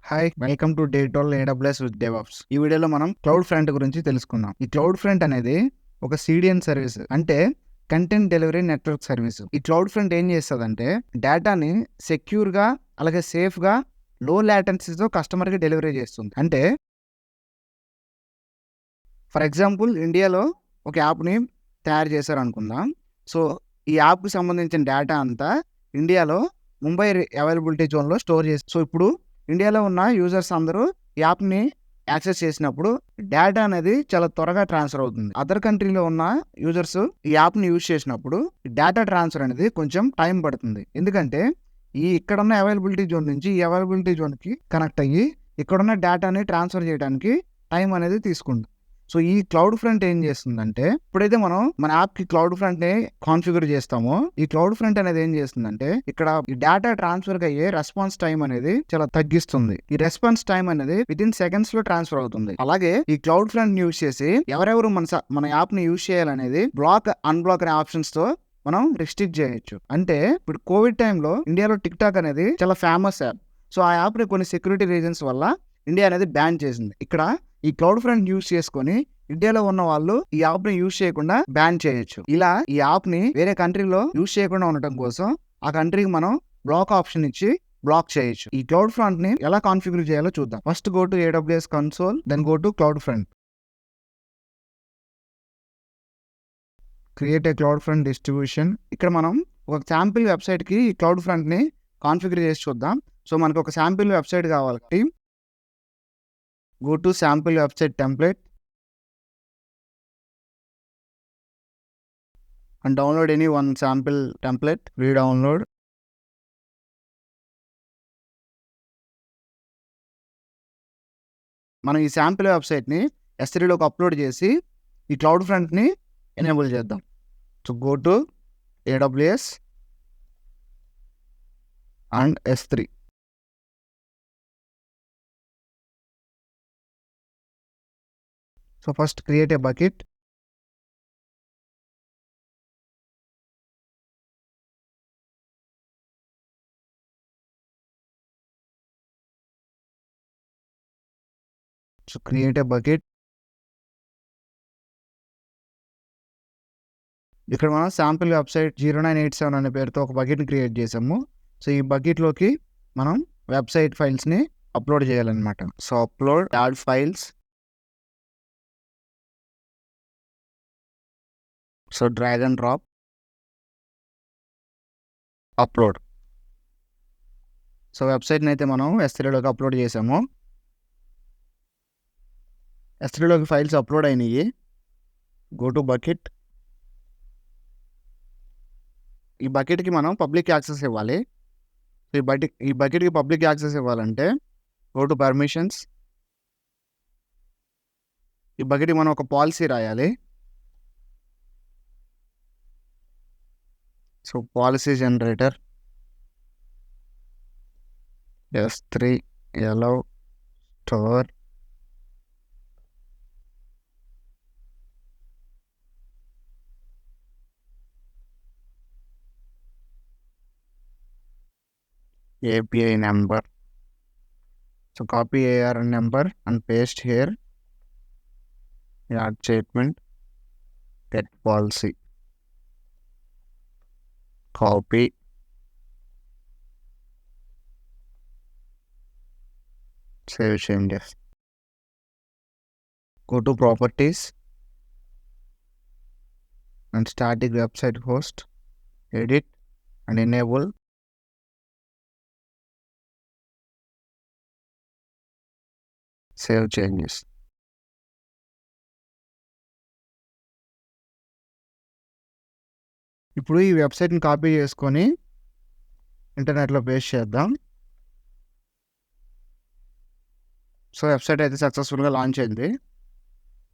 Hi, welcome to Dettol AWS with DevOps. ఈ వీడియోలో మనం క్లౌడ్ ఫ్రంట్ గురించి తెలుసుకుందాం. ఈ క్లౌడ్ ఫ్రంట్ అనేది ఒక CDN సర్వీస్, అంటే కంటెంట్ డెలివరీ నెట్వర్క్ సర్వీస్. ఈ క్లౌడ్ ఫ్రంట్ ఏం చేస్తుందంటే డేటాని సెక్యూర్ గా అలాగే సేఫ్ గా లో లాటెన్సీతో కస్టమర్ కి డెలివరీ చేస్తుంది. అంటే ఫర్ ఎగ్జాంపుల్ ఇండియాలో ఒక యాప్ని తయారు చేశారు అనుకుందాం. సో ఈ యాప్కి సంబంధించిన డేటా అంతా ఇండియాలో ముంబై అవైలబిలిటీ జోన్లో స్టోర్ చేసి, సో ఇప్పుడు ఇండియాలో ఉన్న యూజర్స్ అందరూ ఈ యాప్ని యాక్సెస్ చేసినప్పుడు డేటా అనేది చాలా త్వరగా ట్రాన్స్ఫర్ అవుతుంది. అదర్ కంట్రీలో ఉన్న యూజర్స్ ఈ యాప్ని యూజ్ చేసినప్పుడు డేటా ట్రాన్స్ఫర్ అనేది కొంచెం టైం పడుతుంది. ఎందుకంటే ఇక్కడున్న అవైలబిలిటీ జోన్ నుంచి ఈ అవైలబిలిటీ జోన్కి కనెక్ట్ అయ్యి ఇక్కడున్న డేటాని ట్రాన్స్ఫర్ చేయడానికి టైం అనేది తీసుకుంటుంది. సో ఈ క్లౌడ్ ఫ్రంట్ ఏం చేస్తుందంటే, ఇప్పుడైతే మనం మన యాప్ కి క్లౌడ్ ఫ్రంట్ ని కాన్ఫిగర్ చేస్తామో, ఈ క్లౌడ్ ఫ్రంట్ అనేది ఏం చేస్తుందంటే ఇక్కడ ఈ డేటా ట్రాన్స్ఫర్ అయ్యే రెస్పాన్స్ టైం అనేది చాలా తగ్గిస్తుంది. ఈ రెస్పాన్స్ టైం అనేది విత్ ఇన్ సెకండ్స్ లో ట్రాన్స్ఫర్ అవుతుంది. అలాగే ఈ క్లౌడ్ ఫ్రంట్ యూజ్ చేసి ఎవరెవరు మన యాప్ ని యూజ్ చేయాలనేది బ్లాక్ అన్బ్లాక్ అనే ఆప్షన్స్ తో మనం రిస్ట్రిక్ట్ చేయొచ్చు. అంటే ఇప్పుడు కోవిడ్ టైంలో ఇండియాలో టిక్ టాక్ అనేది చాలా ఫేమస్ యాప్. సో ఆ యాప్ ని కొన్ని సెక్యూరిటీ రీజన్స్ వల్ల ఇండియా అనేది బ్యాన్ చేసింది. ఇక్కడ ఈ క్లౌడ్ ఫ్రంట్ యూజ్ చేసుకొని ఇండియాలో ఉన్న వాళ్ళు ఈ యాప్ ని యూజ్ చేయకుండా బ్యాన్ చేయొచ్చు. ఇలా ఈ యాప్ ని వేరే కంట్రీలో యూజ్ చేయకుండా ఉండటం కోసం ఆ కంట్రీకి మనం బ్లాక్ ఆప్షన్ ఇచ్చి బ్లాక్ చేయొచ్చు. ఈ క్లౌడ్ ఫ్రంట్ ని ఎలా కాన్ఫిగర్ చేయాలో చూద్దాం. First go to AWS console, then go to cloud front. Create a cloud front distribution. ఇక్కడ మనం ఒక శాంపిల్ వెబ్సైట్ కి ఈ క్లౌడ్ ఫ్రంట్ ని కాన్ఫిగర్ చేసి చూద్దాం. సో మనకు ఒక శాంపిల్ వెబ్సైట్ కావాలి. Go to sample website template and download any one sample template. Re-download. మనం ఈ శాంపిల్ వెబ్సైట్ని S3లోకి అప్లోడ్ చేసి ఈ క్లౌడ్ ఫ్రంట్ని ఎనేబుల్ చేద్దాం. So go to AWS and S3. So first create a bucket. So create a bucket. ఇక్కడ మనం sample website 0987 అనే పేరుతో ఒక బకెట్ని క్రియేట్ చేసాము. సో ఈ బకెట్లోకి మనం వెబ్సైట్ ఫైల్స్ని అప్లోడ్ చేయాలన్నమాట. So upload add files. So drag and drop, upload. So వెబ్సైట్ని అయితే మనం S3లోకి అప్లోడ్ చేసాము. S3లోకి ఫైల్స్ అప్లోడ్ అయినాయి. Go to bucket. ఈ బకెట్కి మనం పబ్లిక్ యాక్సెస్ ఇవ్వాలి. ఈ బకెట్కి పబ్లిక్ యాక్సెస్ ఇవ్వాలంటే గో టు పర్మిషన్స్. ఈ బకెట్కి మనం ఒక పాలసీ రాయాలి. So policy generator S3 allow store API number. So copy ARN number and paste here. Add statement, get policy, copy, save changes. Go to properties and static website host, edit and enable. Save changes. ఇప్పుడు ఈ వెబ్సైట్ని copy చేసుకొని ఇంటర్నెట్లో paste చేద్దాం. So website అయితే సక్సెస్ఫుల్గా launch అయింది.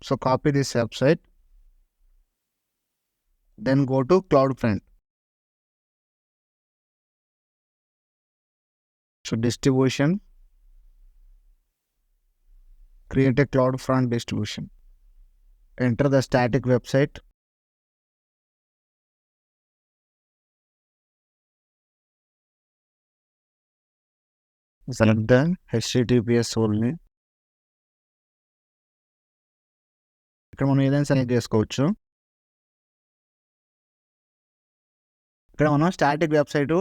So copy this website, then go to cloud front. So distribution, create a cloud front distribution. Enter the static website. Select the HTTPS only. ఇక్కడ మనం ఏదైనా సెలెక్ట్ చేసుకోవచ్చు. ఇక్కడ మనం స్టాటిక్ వెబ్సైటు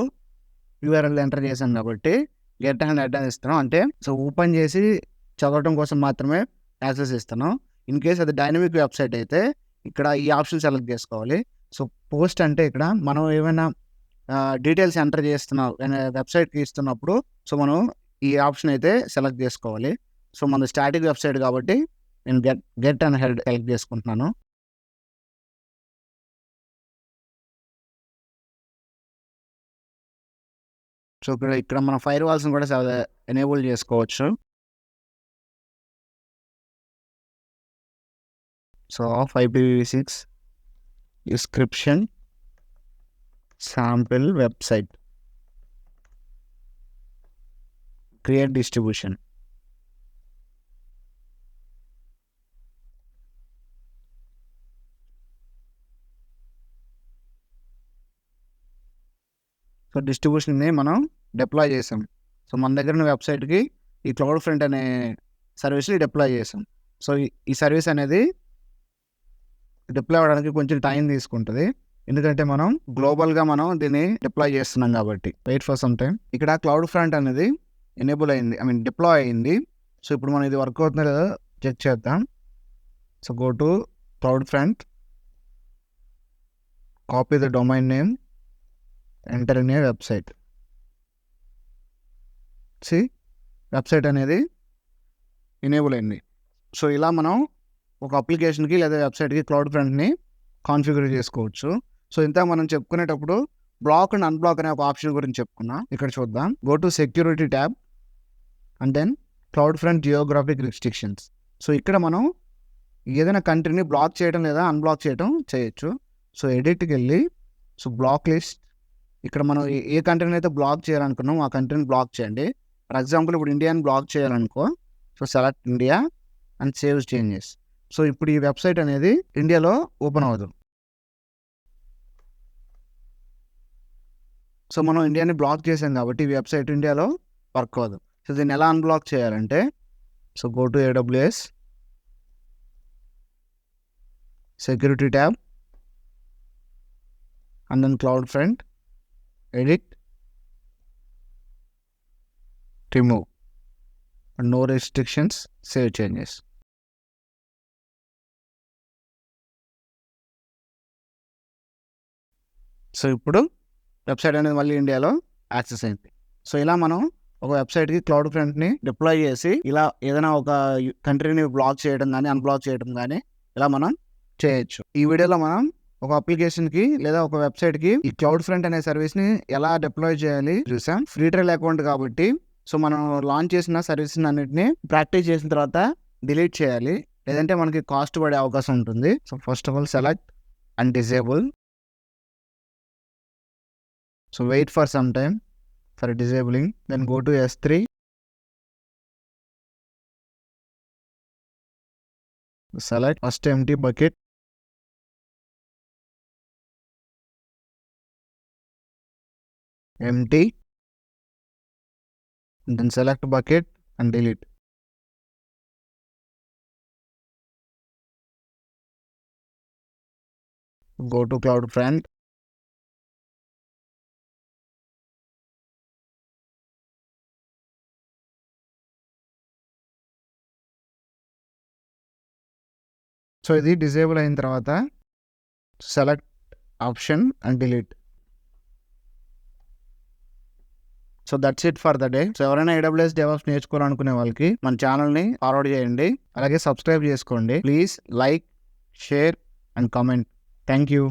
URL ఎంటర్ చేశాం కాబట్టి గెట్ అండ్ అడ్ అని ఇస్తున్నాం. అంటే సో ఓపెన్ చేసి చదవటం కోసం మాత్రమే యాక్సెస్ ఇస్తున్నాం. ఇన్ కేస్ అది డైనమిక్ వెబ్సైట్ అయితే ఇక్కడ ఈ ఆప్షన్ సెలెక్ట్ చేసుకోవాలి. సో పోస్ట్ అంటే ఇక్కడ మనం ఏమైనా డీటెయిల్స్ ఎంటర్ చేస్తున్నాం వెబ్సైట్కి ఇస్తున్నప్పుడు సో మనం ఈ ఆప్షన్ అయితే సెలెక్ట్ చేసుకోవాలి. సో మన స్టాటిక్ వెబ్సైట్ కాబట్టి నేను గెట్ అండ్ హెడ్ సెలెక్ట్ చేసుకుంటున్నాను. సో ఇక్కడ మన ఫైర్ వాల్స్ని కూడా ఎనేబుల్ చేసుకోవచ్చు. So off IPv6 description sample website create distribution. So డిస్ట్రిబ్యూషన్ని మనం డిప్లాయ్ చేసాం. సో మన దగ్గర ఉన్న వెబ్సైట్కి ఈ క్లౌడ్ ఫ్రంట్ అనే సర్వీస్ని డిప్లాయ్ చేసాం. సో ఈ సర్వీస్ అనేది డిప్లాయ్ అవ్వడానికి కొంచెం టైం తీసుకుంటుంది, ఎందుకంటే మనం గ్లోబల్గా మనం దీన్ని డిప్లాయ్ చేస్తున్నాం కాబట్టి. Wait for some time. ఇక్కడ క్లౌడ్ ఫ్రంట్ అనేది ఎనేబుల్ అయింది, డిప్లాయ్ అయింది. సో ఇప్పుడు మనం ఇది వర్క్ అవుతుందో లేదో చెక్ చేద్దాం. So go to cloud front, copy the domain name, enter in a website. Website అనేది ఎనేబుల్ అయింది. సో ఇలా మనం ఒక అప్లికేషన్కి లేదా వెబ్సైట్కి క్లౌడ్ ఫ్రంట్ని కాన్ఫిగర్ చేసుకోవచ్చు. సో ఇంత మనం చెప్పుకునేటప్పుడు బ్లాక్ అండ్ అన్బ్లాక్ అనే ఒక ఆప్షన్ గురించి చెప్పుకున్నాం. ఇక్కడ చూద్దాం. Go to security tab and then cloud front geographic restrictions. So ఇక్కడ మనం ఏదైనా కంట్రీని బ్లాక్ చేయడం లేదా అన్బ్లాక్ చేయడం చేయొచ్చు. సో ఎడిట్కి వెళ్ళి సో బ్లాక్ లిస్ట్, ఇక్కడ మనం ఏ కంట్రీని అయితే బ్లాక్ చేయాలనుకున్నాం ఆ కంట్రీని బ్లాక్ చేయండి. ఫర్ ఎగ్జాంపుల్ ఇప్పుడు ఇండియాని బ్లాక్ చేయాలనుకో, so select India and save changes. So ఇప్పుడు ఈ వెబ్సైట్ అనేది ఇండియాలో ఓపెన్ అవ్వదు. సో మనం ఇండియాని బ్లాక్ చేసాం కాబట్టి ఈ వెబ్సైట్ ఇండియాలో వర్క్ అవ్వదు. సో దీన్ని ఎలా అన్బ్లాక్ చేయాలంటే so go to AWS security tab and then cloud front, edit, remove and no restrictions, save changes. So ఇప్పుడు వెబ్సైట్ అనేది మళ్ళీ ఇండియాలో యాక్సెస్ అయింది. సో ఇలా మనం ఒక వెబ్సైట్కి క్లౌడ్ ఫ్రంట్ని డిప్లాయ్ చేసి ఇలా ఏదైనా ఒక కంట్రీని బ్లాక్ చేయడం కానీ అన్బ్లాక్ చేయడం కానీ ఇలా మనం చేయొచ్చు. ఈ వీడియోలో మనం ఒక అప్లికేషన్కి లేదా ఒక వెబ్సైట్కి ఈ క్లౌడ్ ఫ్రంట్ అనే సర్వీస్ని ఎలా డిప్లాయ్ చేయాలి చూసాం. ఫ్రీ ట్రయల్ అకౌంట్ కాబట్టి సో మనం లాంచ్ చేసిన సర్వీస్ అన్నింటినీ ప్రాక్టీస్ చేసిన తర్వాత డిలీట్ చేయాలి, లేదంటే మనకి కాస్ట్ పడే అవకాశం ఉంటుంది. So first of all select and disable. So wait for some time for disabling, then go to S3, select first empty bucket, empty, then select bucket and delete. Go to cloud front, so ఇది disable అయిన తర్వాత select option and delete. So that's it for the day. So ఎవరైనా AWS DevOps నేర్చుకోవాలనుకునే వాళ్ళకి మన ఛానల్ని forward చేయండి, అలాగే subscribe చేసుకోండి. Please like, share and comment. Thank you.